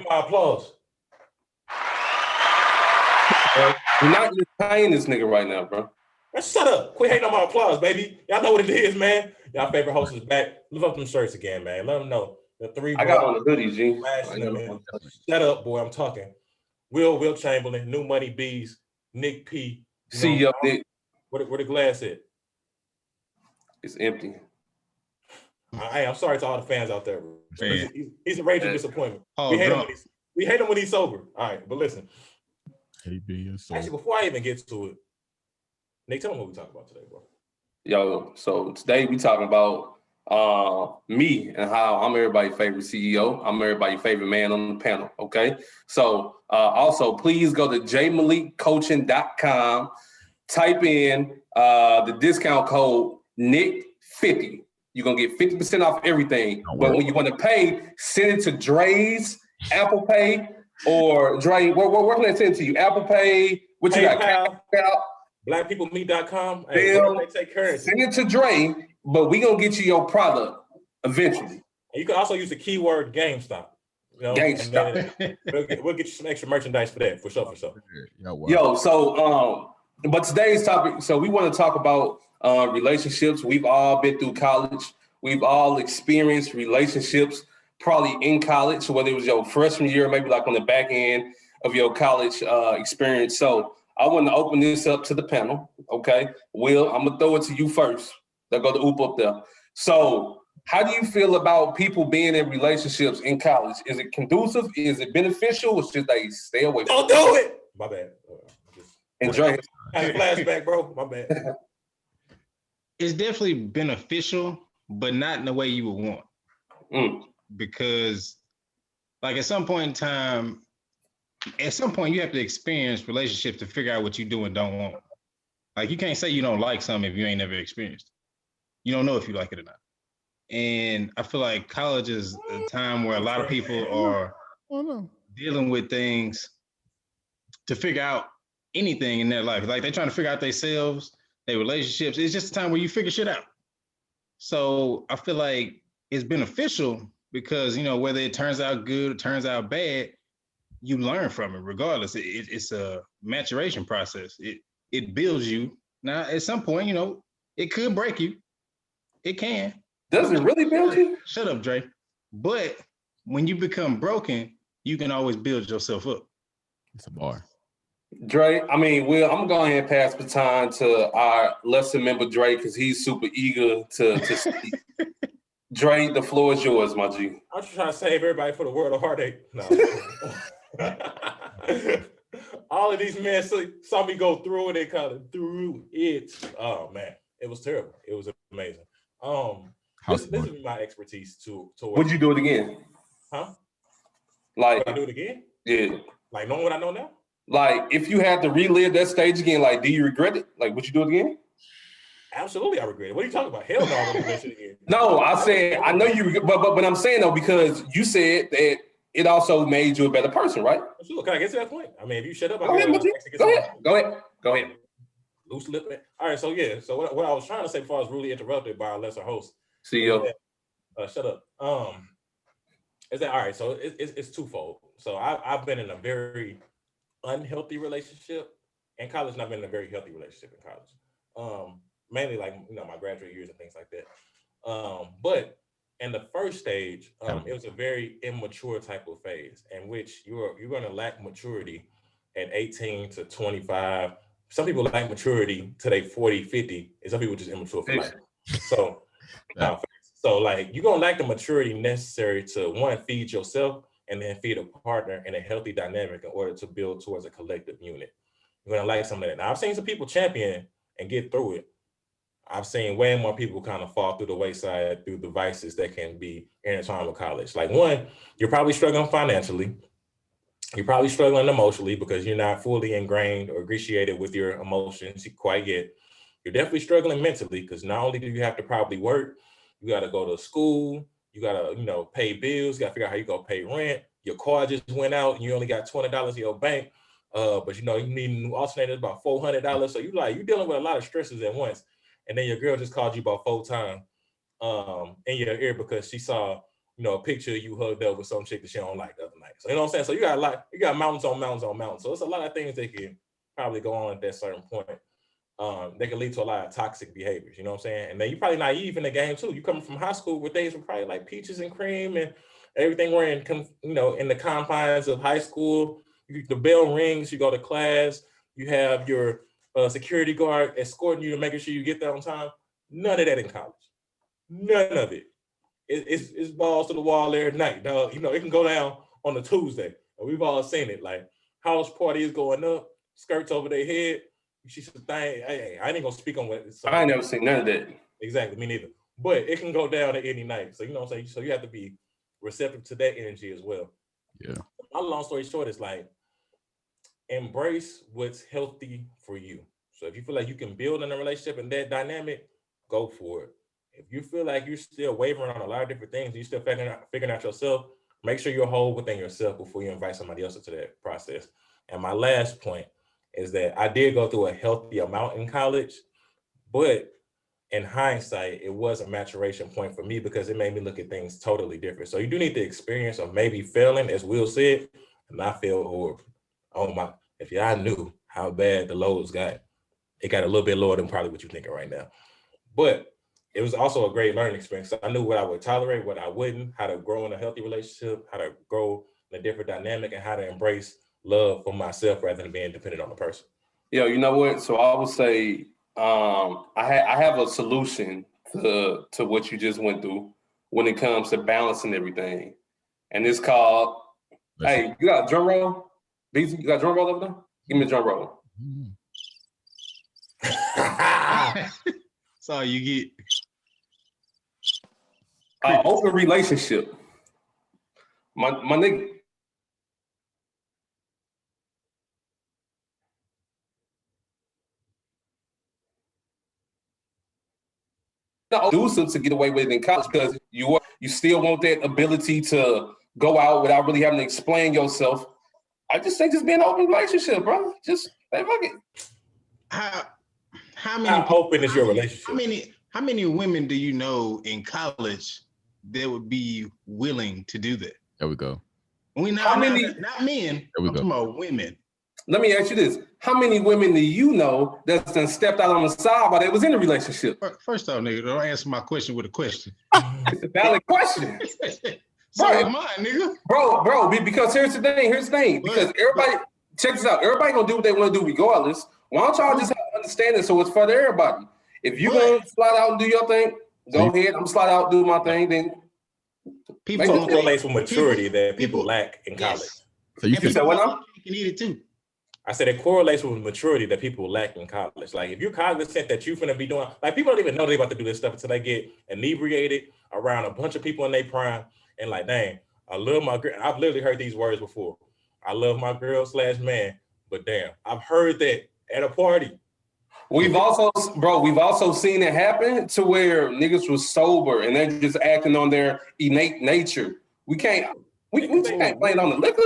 My applause. We're not entertaining this nigga right now, bro. Man, shut up. Quit hating on my applause, baby. Y'all know what it is, man. Y'all favorite host is back. Lift up them shirts again, man. Let them know. The three I got on the hoodie, G. Shut up, boy. I'm talking. Will Chamberlain, New Money Bees, Nick P. See you, Nick. Where the glass at? It's empty. I'm sorry to all the fans out there. He's a raging disappointment. Oh, we hate him when he's sober. All right, but listen. Hate being sober. Actually, before I even get to it, Nick, tell them what we talking about today, bro. Yo, so today we talking about me and how I'm everybody's favorite CEO. I'm everybody's favorite man on the panel, okay? So also, please go to jmalikcoaching.com, type in the discount code NICK50. You're going to get 50% off everything. But when you want to pay, send it to Dre's Apple Pay or Dre, where can I send it to you? Apple Pay? What you got? BlackPeopleMeet.com. Hey, they take currency. Send it to Dre, but we going to get you your product eventually. And you can also use the keyword GameStop. You know? GameStop. We'll get you some extra merchandise for that, for sure. Yo, so, but today's topic, so we want to talk about relationships. We've all been through college. We've all experienced relationships probably in college, whether it was your freshman year, maybe like on the back end of your college experience. So I want to open this up to the panel, okay? Will, I'm going to throw it to you first. They'll go to Oop up there. So how do you feel about people being in relationships in college? Is it conducive? Is it beneficial? Or should they stay away from it? Don't do it! My bad. Enjoy it. I had a flashback, bro. My bad. It's definitely beneficial, but not in the way you would want. Because, like, at some point in time, you have to experience relationships to figure out what you do and don't want. Like, you can't say you don't like something if you ain't never experienced it. You don't know if you like it or not. And I feel like college is a time where a lot of people are dealing with things to figure out anything in their life. Like, they're trying to figure out themselves, their relationships. It's just a time where you figure shit out. So I feel like it's beneficial because, you know, whether it turns out good or turns out bad, you learn from it regardless. It's a maturation process. It builds you. Now, at some point, you know, it could break you. It can. Does it really build you? Shut up, Dre. But when you become broken, you can always build yourself up. It's a bar. Dre, I mean, Will, I'm going to go ahead and pass the baton to our lesser member, Dre, because he's super eager to speak. Dre, the floor is yours, my G. I'm just trying to save everybody for the world of heartache. No. All of these men saw me go through it. They kind of through it. Oh, man. It was terrible. It was amazing. This is my expertise to Would you do it again? Huh? Like, would I do it again? Yeah. Like knowing what I know now? Like, if you had to relive that stage again, like, do you regret it? Like, would you do it again? Absolutely, I regret it. What are you talking about? Hell no, I wouldn't do that shit again. No, I said, I know you, but I'm saying though, because you said that it also made you a better person, right? Sure. Can I get to that point? I mean, if you shut up, Go ahead. Loose lip. All right, so yeah. So what I was trying to say before I was really interrupted by our lesser host. CEO. Shut up. Is that all right? So it's twofold. So I've been in a very unhealthy relationship in college, and I've been in a very healthy relationship in college. Mainly like, you know, my graduate years and things like that. But in the first stage, it was a very immature type of phase in which you're going to lack maturity at 18 to 25. Some people lack maturity to they 40, 50, and some people just immature for life. So, so like you're going to lack the maturity necessary to, one, feed yourself and then feed a partner in a healthy dynamic in order to build towards a collective unit. You're going to lack some of that. Now, I've seen some people champion and get through it. I've seen way more people kind of fall through the wayside through the vices that can be intertwined with college. Like, one, you're probably struggling financially. You're probably struggling emotionally because you're not fully ingrained or ingratiated with your emotions quite yet. You're definitely struggling mentally because not only do you have to probably work, you got to go to school, you got to, you know, pay bills, you got to figure out how you go pay rent. Your car just went out and you only got $20 in your bank, but you know, you need a new alternator, about $400. So you're dealing with a lot of stresses at once. And then your girl just called you about 4 times in your ear because she saw, you know, a picture of you hugged up with some chick that she don't like the other night. So you know what I'm saying? So you got mountains on mountains on mountains. So it's a lot of things that can probably go on at that certain point. They can lead to a lot of toxic behaviors, you know what I'm saying? And then you're probably naive in the game too. You coming from high school where things were probably like peaches and cream and everything were in the confines of high school. The bell rings, you go to class, you have your security guard escorting you to making sure you get there on time. None of that in college. None of it. It's balls to the wall every night, dog. It can go down on a Tuesday. And we've all seen it. Like house parties going up, skirts over their head. She's a thing. Hey, I ain't gonna speak on what. I ain't never seen none of that. Exactly, me neither. But it can go down at any night. So you know what I'm saying? So you have to be receptive to that energy as well. Yeah. My long story short is like embrace what's healthy for you. So if you feel like you can build in a relationship and that dynamic, go for it. If you feel like you're still wavering on a lot of different things, you're still figuring out yourself, make sure you're whole within yourself before you invite somebody else into that process. And my last point is that I did go through a healthy amount in college, but in hindsight, it was a maturation point for me because it made me look at things totally different. So you do need the experience of maybe failing, as Will said, and I failed horrible. Oh my, if y'all knew how bad the lows got, it got a little bit lower than probably what you're thinking right now. But it was also a great learning experience. So I knew what I would tolerate, what I wouldn't, how to grow in a healthy relationship, how to grow in a different dynamic, and how to embrace love for myself rather than being dependent on the person. Yo, you know what? So I would say I have a solution to what you just went through when it comes to balancing everything. And it's called, hey, you got a drum roll? BZ, you got a drum roll over there? Give me a drum roll. That's all you get. Open relationship. My nigga. Do something to get away with it in college because you still want that ability to go out without really having to explain yourself. I just think just being an open relationship, bro. Just hey, fuck it. How open is your relationship? How many women do you know in college that would be willing to do that? There we go. Not men. I'm talking about women. Let me ask you this. How many women do you know that's done stepped out on the side while they was in a relationship? First off, nigga, don't answer my question with a question. It's a valid question. So is mine, nigga. Bro, because here's the thing. Because everybody, check this out. Everybody gonna do what they want to do regardless. Why don't y'all just have an understanding so it's for everybody? If you gonna slide out and do your thing, go ahead. I'm gonna slide out and do my thing. Then people correlates with maturity that people lack in college. Yes. So you can say what now? You can eat it too. I said it correlates with maturity that people lack in college. Like if you're cognizant that you're gonna be doing, like people don't even know they're about to do this stuff until they get inebriated around a bunch of people in their prime and like, dang, I love my girl. I've literally heard these words before. I love my girl / man, but damn, I've heard that at a party. We've also seen it happen to where niggas was sober and they're just acting on their innate nature. We can't blame it on the liquor.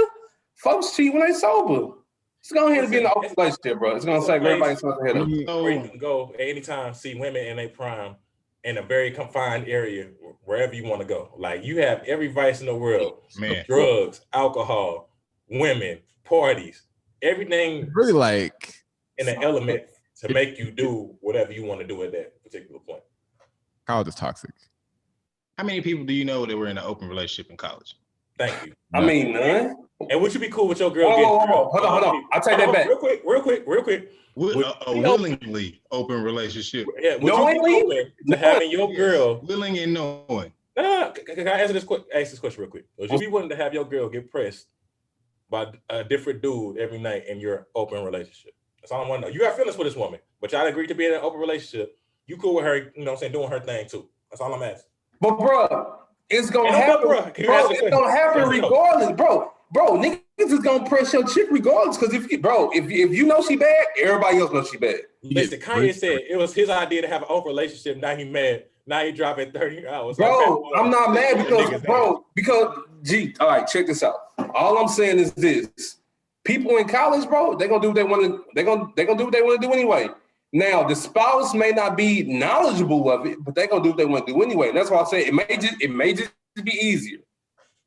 Folks cheat when they sober. It's going ahead and be in the open relationship, bro. It's gonna say everybody's supposed to head up. Where you can go anytime, see women in their prime in a very confined area, wherever you want to go. Like you have every vice in the world, man. Drugs, alcohol, women, parties, everything Really like in an element to make you do whatever you want to do at that particular point. college is toxic. How many people do you know that were in an open relationship in college? Thank you. I mean, none. And would you be cool with your girl? Hold on. I'll take that back. Real quick. A willingly open relationship. Yeah, would you be cool to having your girl willing and knowing? Can I ask this question real quick? Would you be willing to have your girl get pressed by a different dude every night in your open relationship? That's all I want to know. You got feelings for this woman, but y'all agreed to be in an open relationship. You cool with her, you know what I'm saying, doing her thing too. That's all I'm asking. But bro, it's gonna happen. Bro, it's gonna happen regardless, bro. Niggas is gonna press your chick regardless. Because if you know she bad, everybody else knows she bad. Listen, Kanye said it was his idea to have an open relationship. Now he mad. Now he dropping 30 hours. Bro, I'm not mad because all right, check this out. All I'm saying is this: people in college, bro, they gonna do what they want to. They gonna do what they want to do anyway. Now the spouse may not be knowledgeable of it, but they gonna do what they want to do anyway. And that's why I say it may just be easier.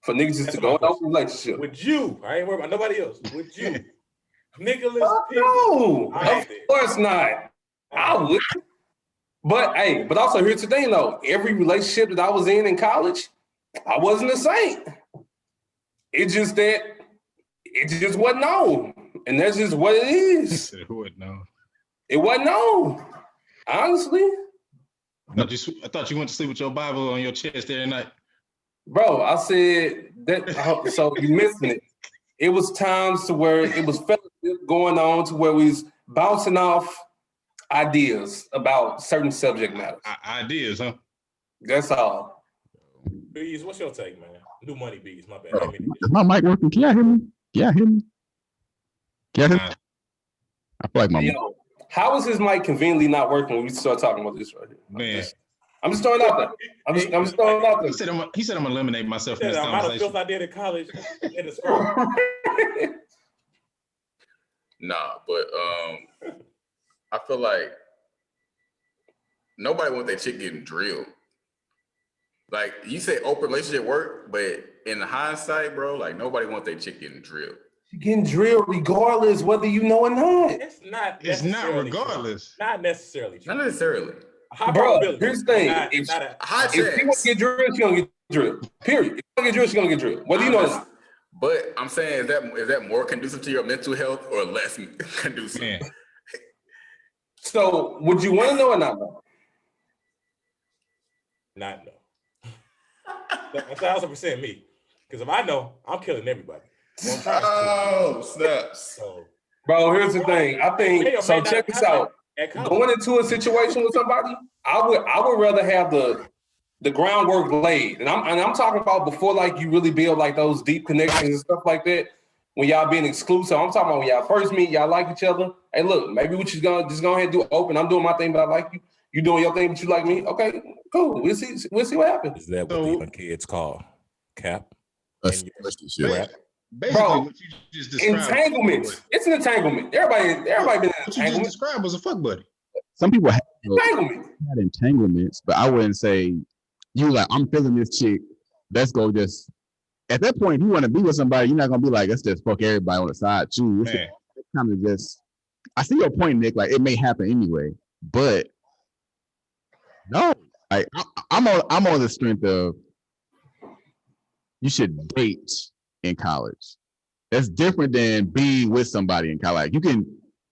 for niggas just That's to my go in a question. relationship? Would you? I ain't worried about nobody else. Would you? Nicholas Fuck Pickett. no, I of course not. I would. But hey, but also here's the thing though. Every relationship that I was in college, I wasn't a saint. It just wasn't known. And that's just what it is. Who would know? It wasn't known. Honestly. I thought you went to sleep with your Bible on your chest every night. Bro, I said that so you missing it. It was times to where it was fellowship going on to where we was bouncing off ideas about certain subject matters. Ideas, huh? That's all. Bees, what's your take, man? New money, Bees. My bad. Bro, is my mic working? Can y'all hear me? Can y'all hear me? Can y'all hear me? I feel like my mic. Yo, how is his mic conveniently not working when we start talking about this right here? Man. I'm just throwing it out there. I'm just throwing it out there. He said I'm gonna eliminate myself from this The amount of conversation. filth I did in college in the scroll. Nah, but I feel like nobody wants their chick getting drilled. Like you say open relationship work, but in hindsight, bro, like nobody wants their chick getting drilled. You're getting drilled regardless whether you know or not. It's not. It's not necessarily regardless. True. Not necessarily. True. Not necessarily. High Bro, probability. here's the thing. Not If a, High she wants chance. to get drilled, she's gonna get drilled. Period. If she gonna get drilled, she's gonna get drilled. Whether you know or not. But I'm saying, is that more conducive to your mental health or less conducive? Man. So would you want to know or not know? not no. 1,000% me. Because if I know, I'm killing everybody. Well, I'm trying to. Oh, snaps. So, Bro, here's the thing. I think so. Check this out. at college, Going into a situation with somebody, I would rather have the groundwork laid, and I'm talking about before like you really build like those deep connections and stuff like that. When y'all being exclusive, I'm talking about when y'all first meet, y'all like each other. Hey, look, maybe we just go ahead and do it open. I'm doing my thing, but I like you. You doing your thing, but you like me. Okay, cool. We'll see what happens. is that what the young kids call cap? A And you- relationship. Basically, Bro, what you just described. Entanglement. It's an entanglement. Everybody been in What you just entanglement. described was a fuck buddy. Some people have Entanglement. had entanglements, but I wouldn't say you like, I'm feeling this chick. Let's go just at that point, if you want to be with somebody, you're not gonna be like, let's just fuck everybody on the side too. It's Man. kind of just I see your point, Nick. Like it may happen anyway, but no, like I'm on the strength of you should date in college. That's different than being with somebody in college. Like, you can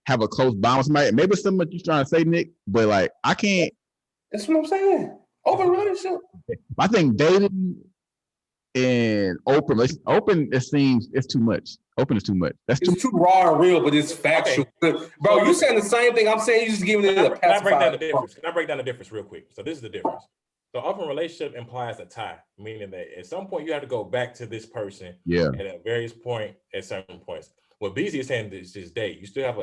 have a close bond with somebody. Maybe it's something that you're trying to say, Nick, but like I can't. That's what I'm saying. Open relationship. I think dating and open, it seems it's too much. Open is too much. That's too It's too raw and real, but it's factual. Bro, you saying the same thing I'm saying. You just giving it a Can I break down the pacified. difference? Can I break down the difference real quick? So this is the difference. So open relationship implies a tie, meaning that at some point you have to go back to this person Yeah. at a various point at certain points. What BZ is saying is this date. You still have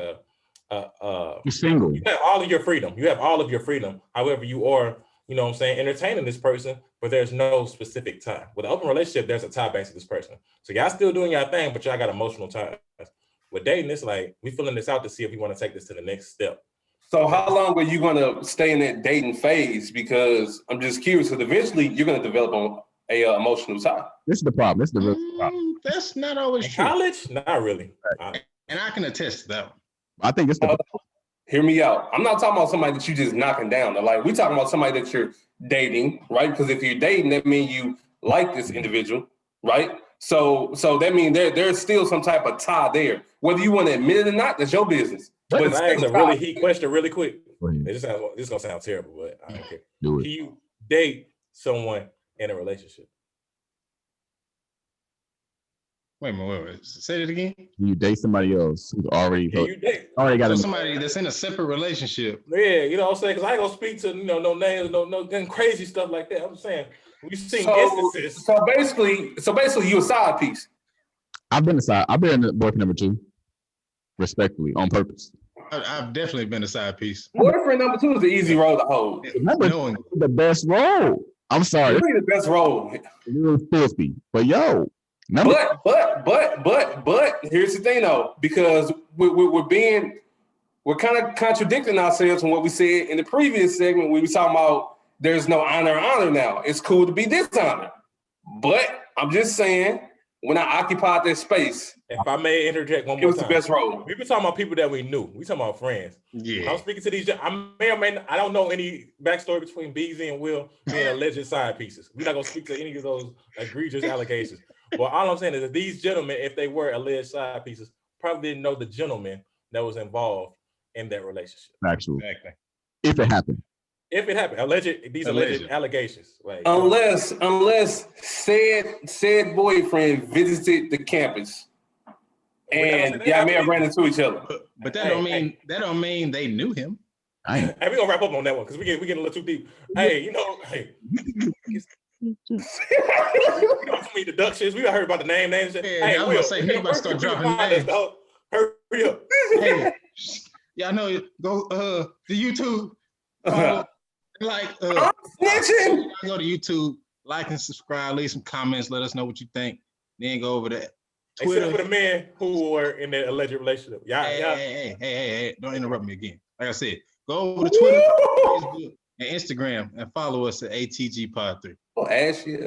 You're single. you have all of your freedom. You have all of your freedom. However, you are, you know what I'm saying, entertaining this person, but there's no specific tie. With an open relationship, there's a tie back to this person. So y'all still doing your thing, but y'all got emotional ties. With dating, it's like we filling this out to see if we want to take this to the next step. So how long are you gonna stay in that dating phase? Because I'm just curious, because eventually you're gonna develop on a emotional tie. This is the problem. This is the real problem. That's not always In true. college, not really. And I can attest to that one. I think it's the Hear me out. I'm not talking about somebody that you just knocking down. Like we talking about somebody that you're dating, right? Because if you're dating, that means you like this individual, right? So that means there's still some type of tie there. Whether you want to admit it or not, that's your business. But it's I ask still a tie. really heat question really quick. Go ahead. This is gonna sound terrible, but I don't care. Do Can it. you date someone in a relationship? Wait a minute. Say it again. You date somebody else who's already Can you date? got So him. somebody that's in a separate relationship. Yeah, you know what I'm saying? Because I ain't gonna speak to no names, no crazy stuff like that. I'm saying we've seen instances. So basically, you a side piece. I've been boyfriend number 2, respectfully, on purpose. I've definitely been a side piece. Boyfriend number 2 is the easy road to hold. Remember, Knowing the best role. I'm sorry, It's really the best role. it's a little filthy, but yo, number But here's the thing though, because we're kind of contradicting ourselves from what we said in the previous segment when we were talking about there's no honor now. It's cool to be dishonored. But I'm just saying, when I occupied that space, If I may interject one it more was time. the best role. We been talking about people that we knew. We talking about friends. When Yeah. I'm speaking to these, I may or may not, I don't know any backstory between BZ and Will being alleged side pieces. We're not gonna speak to any of those egregious allegations. But all I'm saying is that these gentlemen, if they were alleged side pieces, probably didn't know the gentleman that was involved in that relationship. Factual. Exactly. If it happened. If it happened, alleged Alleged. allegations. Like, Unless said boyfriend visited the campus and y'all may have ran into each other. But that don't mean they knew him. Hey, we're gonna wrap up on that one because we getting a little too deep. Hey, you know, we deductions. We heard about the names. Yeah, Hey, I'm gonna say Nick about to start dropping names. Hurry up. Hey, y'all know, go to YouTube, follow, like, I'm snitching. go to YouTube, like and subscribe, leave some comments, let us know what you think. Then go over to Twitter. Except for the men who were in the alleged relationship. Hey, don't interrupt me again. Like I said, go over to Twitter, Facebook, and Instagram and follow us at ATG Pod 3. Oh, ashy.